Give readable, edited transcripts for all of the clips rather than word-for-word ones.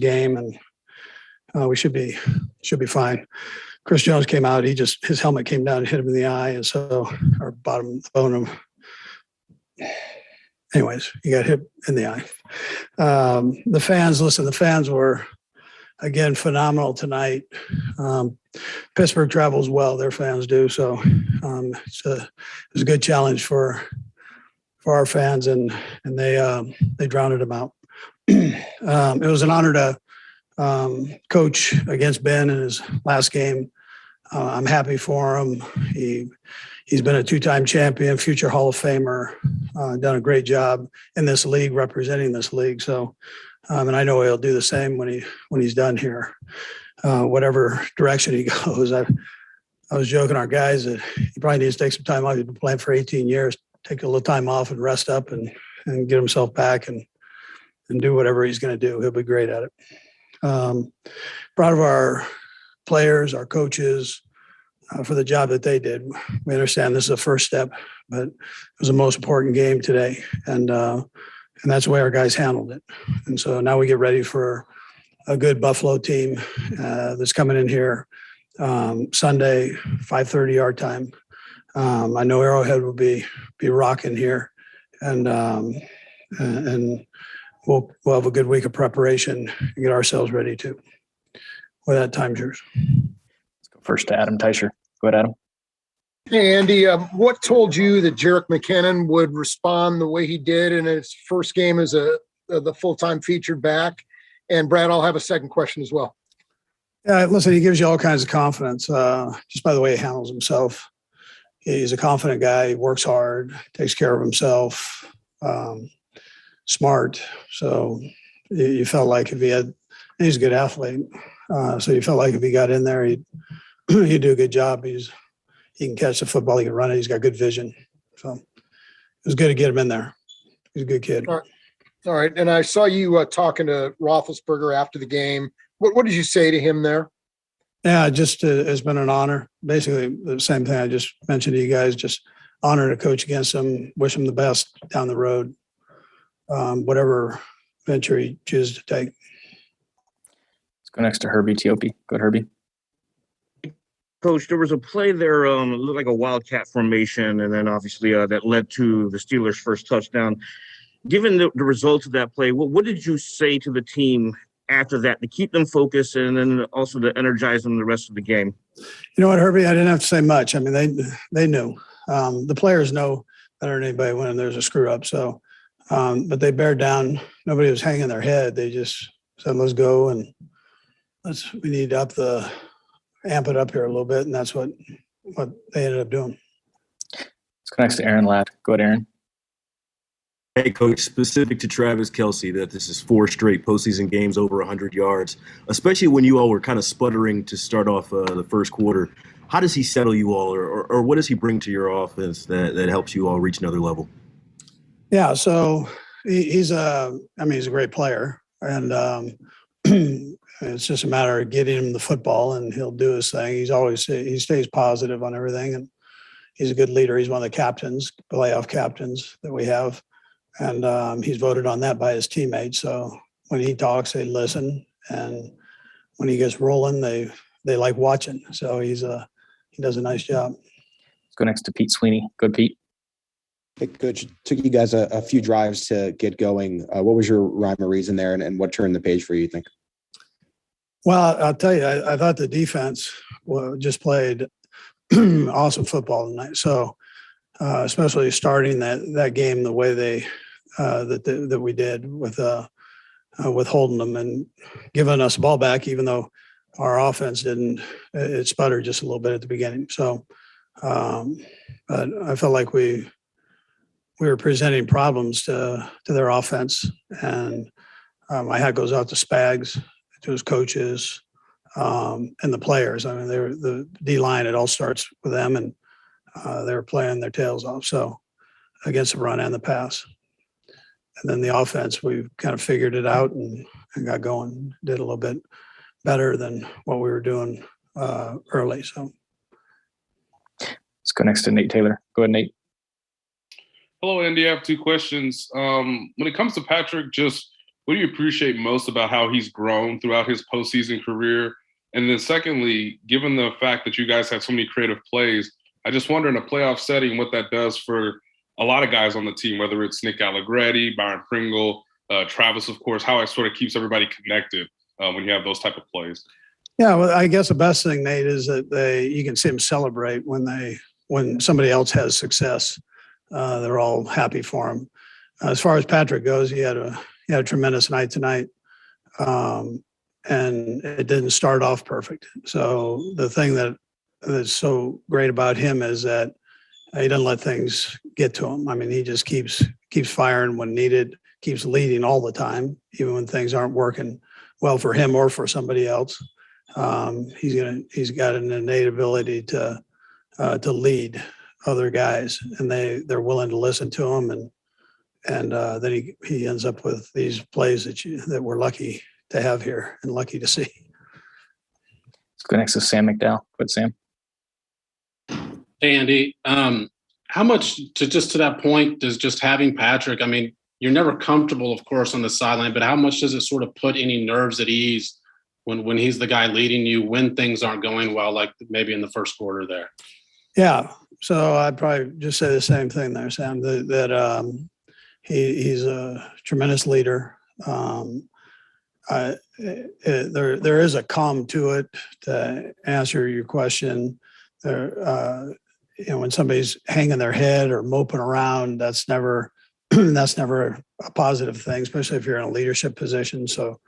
game, and we should be fine. Chris Jones came out. His helmet came down and hit him in the eye, and so our bottom bone. Anyways, he got hit in the eye. The fans were again phenomenal tonight. Pittsburgh travels well; their fans do. So it was a good challenge for our fans, and they drowned them out. It was an honor to coach against Ben in his last game. I'm happy for him. He's been a two-time champion, future Hall of Famer, done a great job in this league, representing this league. So, and I know he'll do the same when he's done here, whatever direction he goes. I was joking our guys that he probably needs to take some time off. He's been playing for 18 years, take a little time off and rest up and get himself back and do whatever he's going to do. He'll be great at it. Proud of our players, our coaches, for the job that they did. We understand this is a first step, but it was the most important game today, and that's the way our guys handled it. And so now we get ready for a good Buffalo team that's coming in here Sunday, 5:30 our time. I know Arrowhead will be rocking here, and we'll have a good week of preparation and get ourselves ready too. With that, time's yours. Let's go first to Adam Teicher. Go ahead, Adam. Hey, Andy, what told you that Jerick McKinnon would respond the way he did in his first game as the full-time featured back? And Brad, I'll have a second question as well. Yeah, listen, he gives you all kinds of confidence just by the way he handles himself. He's a confident guy. He works hard, takes care of himself, smart. So you felt like he's a good athlete. So you felt like if he got in there, he'd do a good job. He can catch the football. He can run it. He's got good vision. So it was good to get him in there. He's a good kid. All right. And I saw you talking to Roethlisberger after the game. What did you say to him there? Yeah, just it's been an honor. Basically the same thing I just mentioned to you guys. Just honor to coach against him. Wish him the best down the road. Whatever venture he chooses to take. Let's go next to Herbie Teope. Go ahead, Herbie. Coach, there was a play there, it looked like a wildcat formation, and then obviously that led to the Steelers' first touchdown. Given the results of that play, what did you say to the team after that to keep them focused and then also to energize them the rest of the game? You know what, Herbie? I didn't have to say much. I mean, they knew. The players know better than anybody when there's a screw up. So, but they bared down. Nobody was hanging their head. They just said, "Let's go," and we need to amp it up here a little bit, and that's what they ended up doing. Let's go next to Aaron Ladd. Go ahead, Aaron. Hey, Coach, specific to Travis Kelce, that this is 4 straight postseason games over 100 yards, especially when you all were kind of sputtering to start off the first quarter. How does he settle you all, or what does he bring to your offense that helps you all reach another level? Yeah, so he's a great player, and it's just a matter of getting him the football, and he'll do his thing. He stays positive on everything, and he's a good leader. He's one of the captains, playoff captains that we have, and he's voted on that by his teammates. So when he talks, they listen, and when he gets rolling, they like watching. So he does a nice job. Let's go next to Pete Sweeney. Good, Pete. Hey, Coach, it took you guys a few drives to get going. What was your rhyme or reason there, and what turned the page for you think? Well, I'll tell you, I thought the defense just played awesome football tonight. So, especially starting that game the way that we did with holding them and giving us the ball back, even though our offense didn't. It sputtered just a little bit at the beginning. So, but I felt like we were presenting problems to their offense, and my hat goes out to Spags, to his coaches, and the players. I mean, the D-line, it all starts with them, and they were playing their tails off. So against the run and the pass. And then the offense, we kind of figured it out and got going, did a little bit better than what we were doing early. So let's go next to Nate Taylor. Go ahead, Nate. Hello, Andy. I have 2 questions. When it comes to Patrick, just what do you appreciate most about how he's grown throughout his postseason career? And then secondly, given the fact that you guys have so many creative plays, I just wonder in a playoff setting what that does for a lot of guys on the team, whether it's Nick Allegretti, Byron Pringle, Travis, of course, how it sort of keeps everybody connected when you have those type of plays. Yeah, well, I guess the best thing, Nate, is that you can see them celebrate when somebody else has success. They're all happy for him. As far as Patrick goes, he had a tremendous night tonight, and it didn't start off perfect. So the thing that's so great about him is that he doesn't let things get to him. I mean, he just keeps firing when needed, keeps leading all the time, even when things aren't working well for him or for somebody else. He's got an innate ability to lead other guys, and they're willing to listen to him, and then he ends up with these plays that we're lucky to have here and lucky to see. Let's go next to Sam McDowell. Go ahead, Sam. Hey, Andy. How much to that point does just having Patrick, I mean, you're never comfortable, of course, on the sideline, but how much does it sort of put any nerves at ease when he's the guy leading you when things aren't going well, like maybe in the first quarter there? Yeah. So I'd probably just say the same thing there, Sam, that he's a tremendous leader. There is a calm to it. To answer your question, when somebody's hanging their head or moping around, that's never a positive thing, especially if you're in a leadership position. So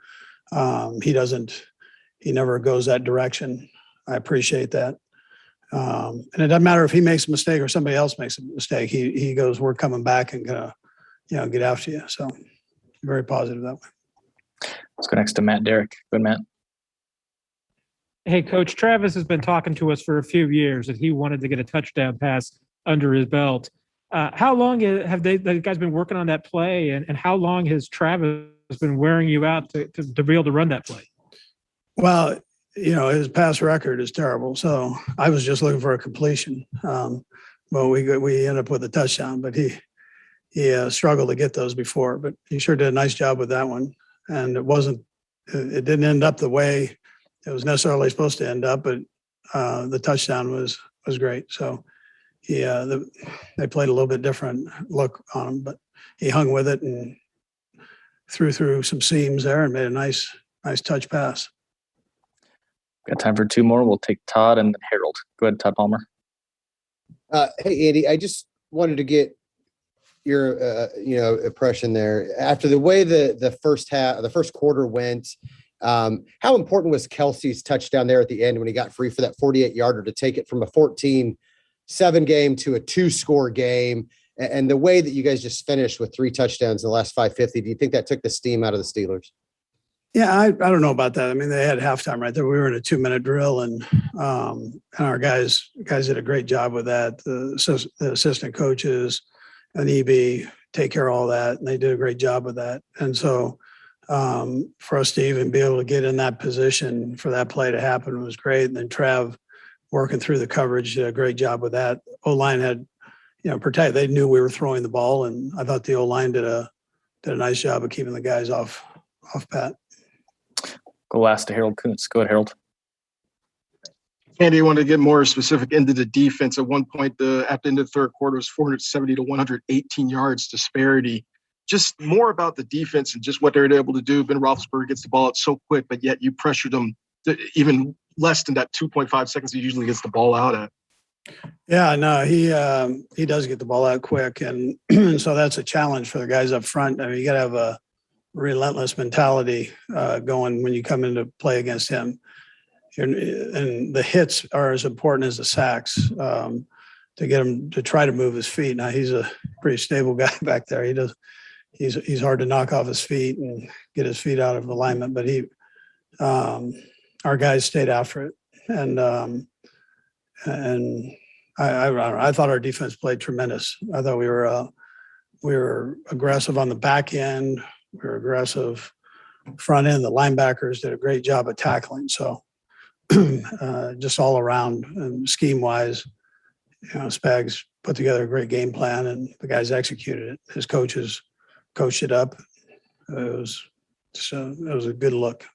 he never goes that direction. I appreciate that. And it doesn't matter if he makes a mistake or somebody else makes a mistake. He goes, we're coming back and gonna, get after you. So very positive that way. Let's go next to Matt Derrick. Good, Matt. Hey, Coach, Travis has been talking to us for a few years that he wanted to get a touchdown pass under his belt. How long have the guys been working on that play, and how long has Travis been wearing you out to be able to run that play? Well, his pass record is terrible. So I was just looking for a completion. Well, we ended up with a touchdown, but he struggled to get those before, but he sure did a nice job with that one. And it didn't end up the way it was necessarily supposed to end up, but the touchdown was great. So they played a little bit different look on him, but he hung with it and threw through some seams there and made a nice touch pass. Got time for two more. We'll take Todd and then Harold. Go ahead, Todd Palmer. Hey, Andy, I just wanted to get your, impression there after the way the first quarter went. How important was Kelsey's touchdown there at the end when he got free for that 48-yarder to take it from a 14-7 game to a 2-score game? And the way that you guys just finished with 3 touchdowns in the last 550, do you think that took the steam out of the Steelers? Yeah, I don't know about that. I mean, they had halftime right there. We were in a 2-minute drill, and our guys did a great job with that. The assistant coaches and EB take care of all that, and they did a great job with that. And so for us to even be able to get in that position for that play to happen was great. And then Trav working through the coverage did a great job with that. O-line had, protect. They knew we were throwing the ball, and I thought the O-line did a nice job of keeping the guys off Pat. Go last to Harold Kuntz. Go ahead, Harold. Andy, I want to get more specific into the defense. At one point, at the end of the third quarter, it was 470 to 118 yards disparity. Just more about the defense and just what they're able to do. Ben Roethlisberger gets the ball out so quick, but yet you pressured him to even less than that 2.5 seconds he usually gets the ball out at. Yeah, no, he does get the ball out quick, and so that's a challenge for the guys up front. I mean, you got to have a relentless mentality going when you come into play against him. And the hits are as important as the sacks to get him to try to move his feet. Now he's a pretty stable guy back there. He's hard to knock off his feet and get his feet out of alignment, but our guys stayed after it. And I thought our defense played tremendous. I thought we were aggressive on the back end. We were aggressive front end. The linebackers did a great job of tackling. So just all around and scheme wise, Spags put together a great game plan and the guys executed it. His coaches coached it up. It was So that was a good look.